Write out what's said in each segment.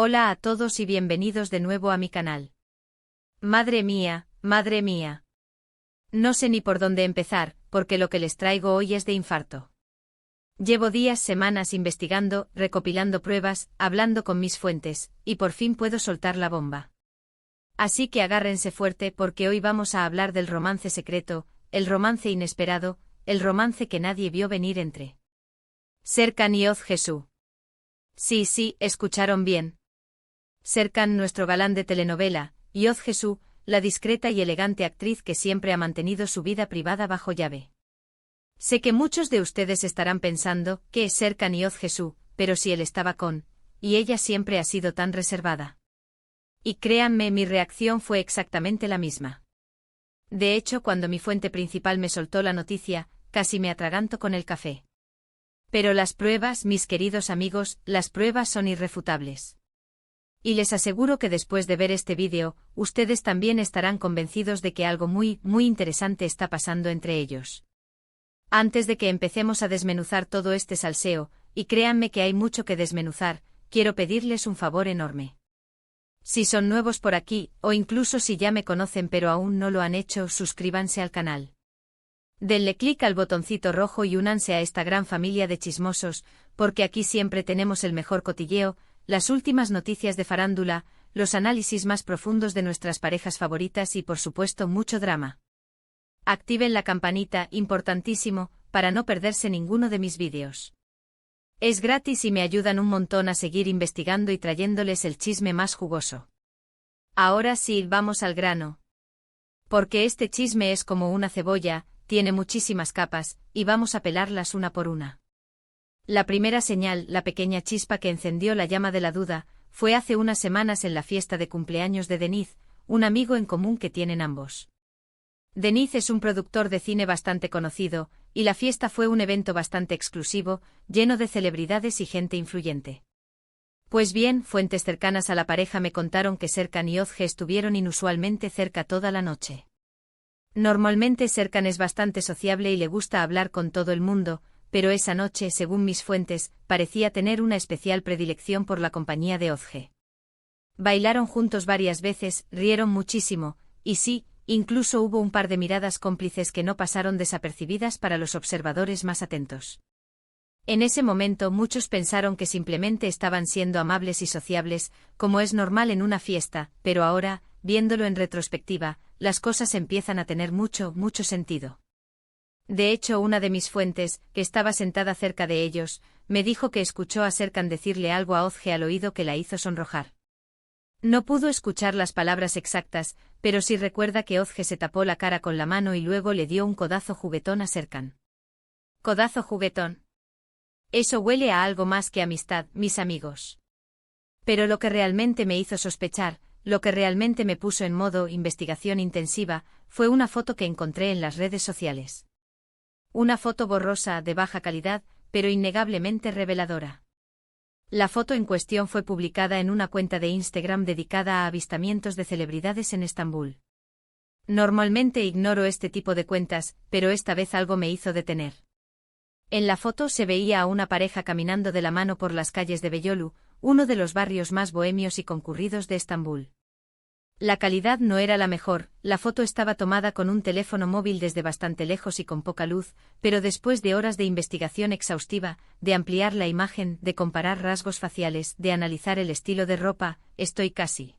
Hola a todos y bienvenidos de nuevo a mi canal. Madre mía, madre mía. No sé ni por dónde empezar, porque lo que les traigo hoy es de infarto. Llevo días, semanas investigando, recopilando pruebas, hablando con mis fuentes, y por fin puedo soltar la bomba. Así que agárrense fuerte porque hoy vamos a hablar del romance secreto, el romance inesperado, el romance que nadie vio venir entre Serkan y Oz Jesús. Sí, escucharon bien. Serkan, nuestro galán de telenovela, y Oz Jesús, la discreta y elegante actriz que siempre ha mantenido su vida privada bajo llave. Sé que muchos de ustedes estarán pensando, ¿qué es Serkan y Oz Jesús? Pero si él estaba con, y ella siempre ha sido tan reservada. Y créanme, mi reacción fue exactamente la misma. De hecho, cuando mi fuente principal me soltó la noticia, casi me atraganto con el café. Pero las pruebas, mis queridos amigos, las pruebas son irrefutables. Y les aseguro que después de ver este vídeo, ustedes también estarán convencidos de que algo muy interesante está pasando entre ellos. Antes de que empecemos a desmenuzar todo este salseo, y créanme que hay mucho que desmenuzar, quiero pedirles un favor enorme. Si son nuevos por aquí, o incluso si ya me conocen pero aún no lo han hecho, suscríbanse al canal. Denle clic al botoncito rojo y únanse a esta gran familia de chismosos, porque aquí siempre tenemos el mejor cotilleo, las últimas noticias de farándula, los análisis más profundos de nuestras parejas favoritas y por supuesto mucho drama. Activen la campanita, importantísimo, para no perderse ninguno de mis vídeos. Es gratis y me ayudan un montón a seguir investigando y trayéndoles el chisme más jugoso. Ahora sí, vamos al grano. Porque este chisme es como una cebolla, tiene muchísimas capas, y vamos a pelarlas una por una. La primera señal, la pequeña chispa que encendió la llama de la duda, fue hace unas semanas en la fiesta de cumpleaños de Deniz, un amigo en común que tienen ambos. Deniz es un productor de cine bastante conocido, y la fiesta fue un evento bastante exclusivo, lleno de celebridades y gente influyente. Pues bien, fuentes cercanas a la pareja me contaron que Serkan y Ozge estuvieron inusualmente cerca toda la noche. Normalmente Serkan es bastante sociable y le gusta hablar con todo el mundo, pero esa noche, según mis fuentes, parecía tener una especial predilección por la compañía de Ozge. Bailaron juntos varias veces, rieron muchísimo, y sí, incluso hubo un par de miradas cómplices que no pasaron desapercibidas para los observadores más atentos. En ese momento muchos pensaron que simplemente estaban siendo amables y sociables, como es normal en una fiesta, pero ahora, viéndolo en retrospectiva, las cosas empiezan a tener mucho sentido. De hecho, una de mis fuentes, que estaba sentada cerca de ellos, me dijo que escuchó a Serkan decirle algo a Ozge al oído que la hizo sonrojar. No pudo escuchar las palabras exactas, pero sí recuerda que Ozge se tapó la cara con la mano y luego le dio un codazo juguetón a Serkan. ¿Codazo juguetón? Eso huele a algo más que amistad, mis amigos. Pero lo que realmente me hizo sospechar, lo que realmente me puso en modo investigación intensiva, fue una foto que encontré en las redes sociales. Una foto borrosa, de baja calidad, pero innegablemente reveladora. La foto en cuestión fue publicada en una cuenta de Instagram dedicada a avistamientos de celebridades en Estambul. Normalmente ignoro este tipo de cuentas, pero esta vez algo me hizo detener. En la foto se veía a una pareja caminando de la mano por las calles de Beyoğlu, uno de los barrios más bohemios y concurridos de Estambul. La calidad no era la mejor, la foto estaba tomada con un teléfono móvil desde bastante lejos y con poca luz, pero después de horas de investigación exhaustiva, de ampliar la imagen, de comparar rasgos faciales, de analizar el estilo de ropa, estoy casi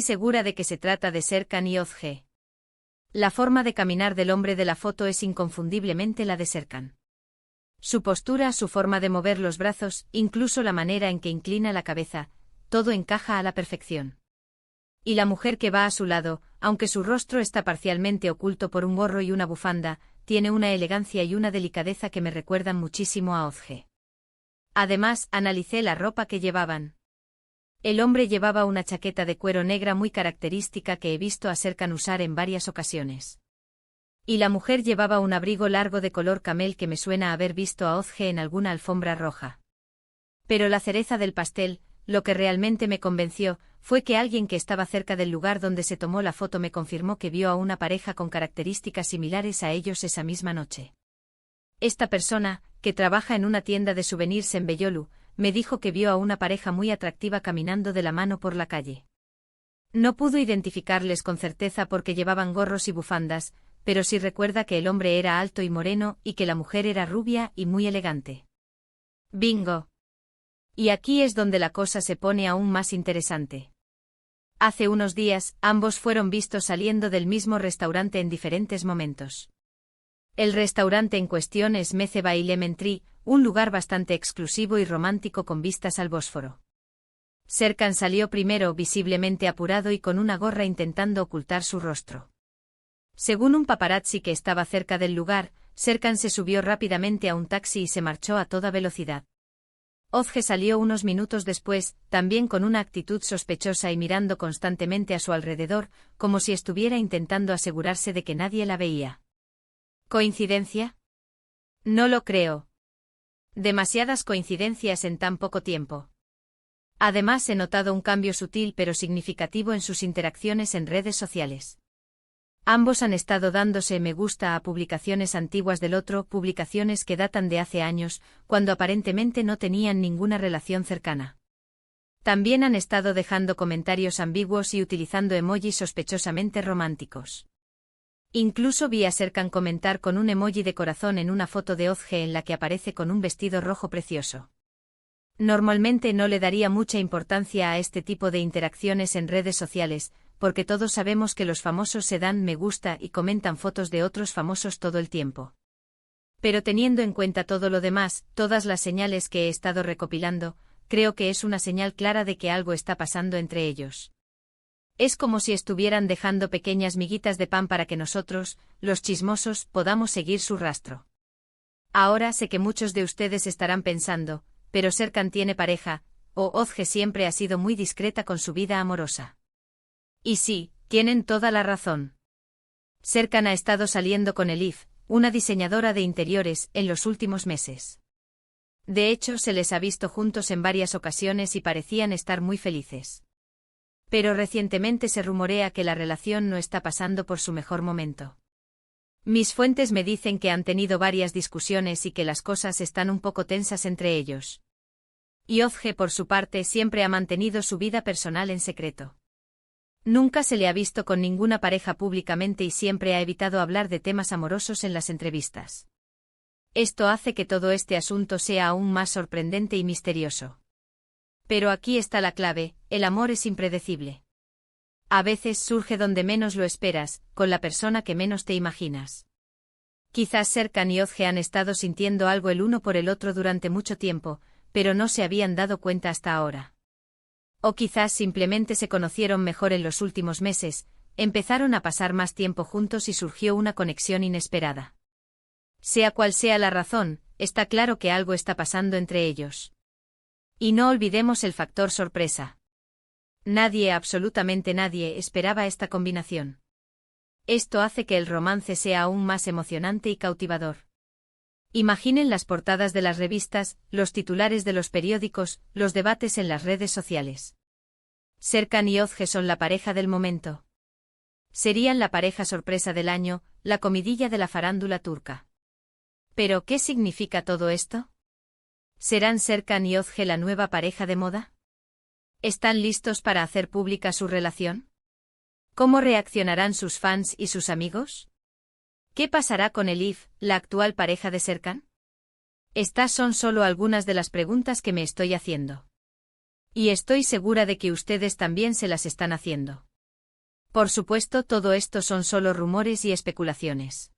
segura de que se trata de Serkan y Ozge. La forma de caminar del hombre de la foto es inconfundiblemente la de Serkan. Su postura, su forma de mover los brazos, incluso la manera en que inclina la cabeza, todo encaja a la perfección. Y la mujer que va a su lado, aunque su rostro está parcialmente oculto por un gorro y una bufanda, tiene una elegancia y una delicadeza que me recuerdan muchísimo a Ozge. Además, analicé la ropa que llevaban. El hombre llevaba una chaqueta de cuero negra muy característica que he visto a Serkan usar en varias ocasiones. Y la mujer llevaba un abrigo largo de color camel que me suena a haber visto a Ozge en alguna alfombra roja. Pero la cereza del pastel, lo que realmente me convenció, fue que alguien que estaba cerca del lugar donde se tomó la foto me confirmó que vio a una pareja con características similares a ellos esa misma noche. Esta persona, que trabaja en una tienda de souvenirs en Beyoğlu, me dijo que vio a una pareja muy atractiva caminando de la mano por la calle. No pudo identificarles con certeza porque llevaban gorros y bufandas, pero sí recuerda que el hombre era alto y moreno y que la mujer era rubia y muy elegante. Bingo. Y aquí es donde la cosa se pone aún más interesante. Hace unos días, ambos fueron vistos saliendo del mismo restaurante en diferentes momentos. El restaurante en cuestión es Meze by Lemon Tree, un lugar bastante exclusivo y romántico con vistas al Bósforo. Serkan salió primero visiblemente apurado y con una gorra intentando ocultar su rostro. Según un paparazzi que estaba cerca del lugar, Serkan se subió rápidamente a un taxi y se marchó a toda velocidad. Ozge salió unos minutos después, también con una actitud sospechosa y mirando constantemente a su alrededor, como si estuviera intentando asegurarse de que nadie la veía. ¿Coincidencia? No lo creo. Demasiadas coincidencias en tan poco tiempo. Además, he notado un cambio sutil pero significativo en sus interacciones en redes sociales. Ambos han estado dándose me gusta a publicaciones antiguas del otro, publicaciones que datan de hace años, cuando aparentemente no tenían ninguna relación cercana. También han estado dejando comentarios ambiguos y utilizando emojis sospechosamente románticos. Incluso vi a Serkan comentar con un emoji de corazón en una foto de Ozge en la que aparece con un vestido rojo precioso. Normalmente no le daría mucha importancia a este tipo de interacciones en redes sociales, porque todos sabemos que los famosos se dan me gusta y comentan fotos de otros famosos todo el tiempo. Pero teniendo en cuenta todo lo demás, todas las señales que he estado recopilando, creo que es una señal clara de que algo está pasando entre ellos. Es como si estuvieran dejando pequeñas miguitas de pan para que nosotros, los chismosos, podamos seguir su rastro. Ahora sé que muchos de ustedes estarán pensando, pero Serkan tiene pareja, o Ozge siempre ha sido muy discreta con su vida amorosa. Y sí, tienen toda la razón. Serkan ha estado saliendo con Elif, una diseñadora de interiores, en los últimos meses. De hecho, se les ha visto juntos en varias ocasiones y parecían estar muy felices. Pero recientemente se rumorea que la relación no está pasando por su mejor momento. Mis fuentes me dicen que han tenido varias discusiones y que las cosas están un poco tensas entre ellos. Y Ozge, por su parte, siempre ha mantenido su vida personal en secreto. Nunca se le ha visto con ninguna pareja públicamente y siempre ha evitado hablar de temas amorosos en las entrevistas. Esto hace que todo este asunto sea aún más sorprendente y misterioso. Pero aquí está la clave: el amor es impredecible. A veces surge donde menos lo esperas, con la persona que menos te imaginas. Quizás Serkan y Ozge han estado sintiendo algo el uno por el otro durante mucho tiempo, pero no se habían dado cuenta hasta ahora. O quizás simplemente se conocieron mejor en los últimos meses, empezaron a pasar más tiempo juntos y surgió una conexión inesperada. Sea cual sea la razón, está claro que algo está pasando entre ellos. Y no olvidemos el factor sorpresa. Nadie, absolutamente nadie, esperaba esta combinación. Esto hace que el romance sea aún más emocionante y cautivador. Imaginen las portadas de las revistas, los titulares de los periódicos, los debates en las redes sociales. Serkan y Ozge son la pareja del momento. Serían la pareja sorpresa del año, la comidilla de la farándula turca. ¿Pero qué significa todo esto? ¿Serán Serkan y Ozge la nueva pareja de moda? ¿Están listos para hacer pública su relación? ¿Cómo reaccionarán sus fans y sus amigos? ¿Qué pasará con Elif, la actual pareja de Serkan? Estas son solo algunas de las preguntas que me estoy haciendo. Y estoy segura de que ustedes también se las están haciendo. Por supuesto, todo esto son solo rumores y especulaciones.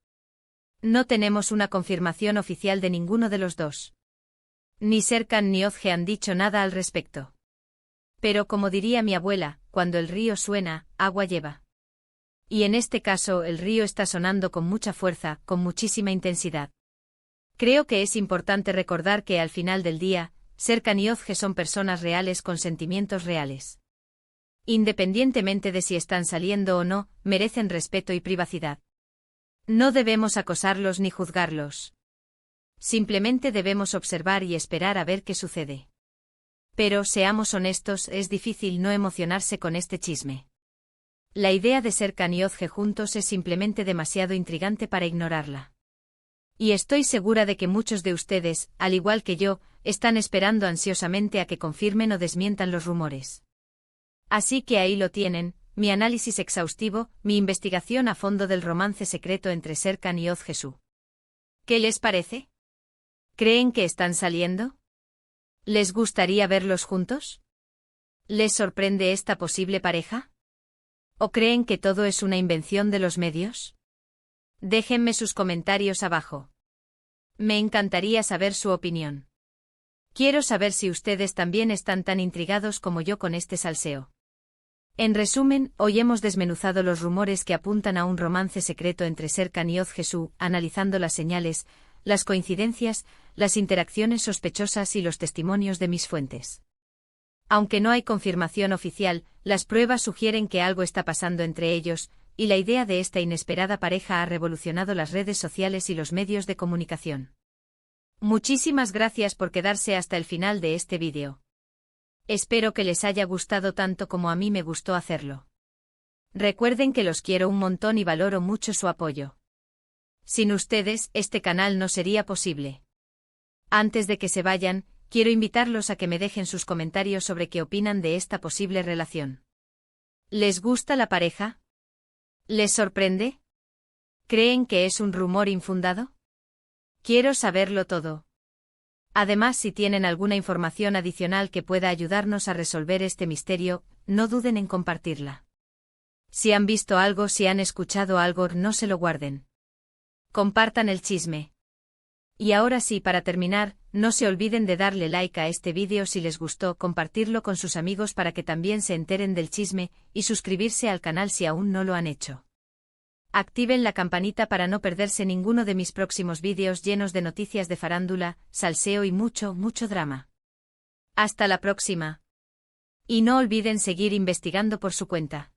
No tenemos una confirmación oficial de ninguno de los dos. Ni Serkan ni Ozge han dicho nada al respecto. Pero como diría mi abuela, cuando el río suena, agua lleva. Y en este caso el río está sonando con mucha fuerza, con muchísima intensidad. Creo que es importante recordar que al final del día, Serkan y Ozge son personas reales con sentimientos reales. Independientemente de si están saliendo o no, merecen respeto y privacidad. No debemos acosarlos ni juzgarlos. Simplemente debemos observar y esperar a ver qué sucede. Pero, seamos honestos, es difícil no emocionarse con este chisme. La idea de Serkan y Ozge juntos es simplemente demasiado intrigante para ignorarla. Y estoy segura de que muchos de ustedes, al igual que yo, están esperando ansiosamente a que confirmen o desmientan los rumores. Así que ahí lo tienen, mi análisis exhaustivo, mi investigación a fondo del romance secreto entre Serkan y Oz Jesús. ¿Qué les parece? ¿Creen que están saliendo? ¿Les gustaría verlos juntos? ¿Les sorprende esta posible pareja? ¿O creen que todo es una invención de los medios? Déjenme sus comentarios abajo. Me encantaría saber su opinión. Quiero saber si ustedes también están tan intrigados como yo con este salseo. En resumen, hoy hemos desmenuzado los rumores que apuntan a un romance secreto entre Serkan y Oz Jesús, analizando las señales, las coincidencias, las interacciones sospechosas y los testimonios de mis fuentes. Aunque no hay confirmación oficial, las pruebas sugieren que algo está pasando entre ellos, y la idea de esta inesperada pareja ha revolucionado las redes sociales y los medios de comunicación. Muchísimas gracias por quedarse hasta el final de este vídeo. Espero que les haya gustado tanto como a mí me gustó hacerlo. Recuerden que los quiero un montón y valoro mucho su apoyo. Sin ustedes, este canal no sería posible. Antes de que se vayan, quiero invitarlos a que me dejen sus comentarios sobre qué opinan de esta posible relación. ¿Les gusta la pareja? ¿Les sorprende? ¿Creen que es un rumor infundado? Quiero saberlo todo. Además, si tienen alguna información adicional que pueda ayudarnos a resolver este misterio, no duden en compartirla. Si han visto algo, si han escuchado algo, no se lo guarden. Compartan el chisme. Y ahora sí, para terminar, no se olviden de darle like a este vídeo si les gustó, compartirlo con sus amigos para que también se enteren del chisme, y suscribirse al canal si aún no lo han hecho. Activen la campanita para no perderse ninguno de mis próximos vídeos llenos de noticias de farándula, salseo y mucho, mucho drama. Hasta la próxima. Y no olviden seguir investigando por su cuenta.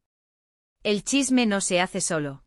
El chisme no se hace solo.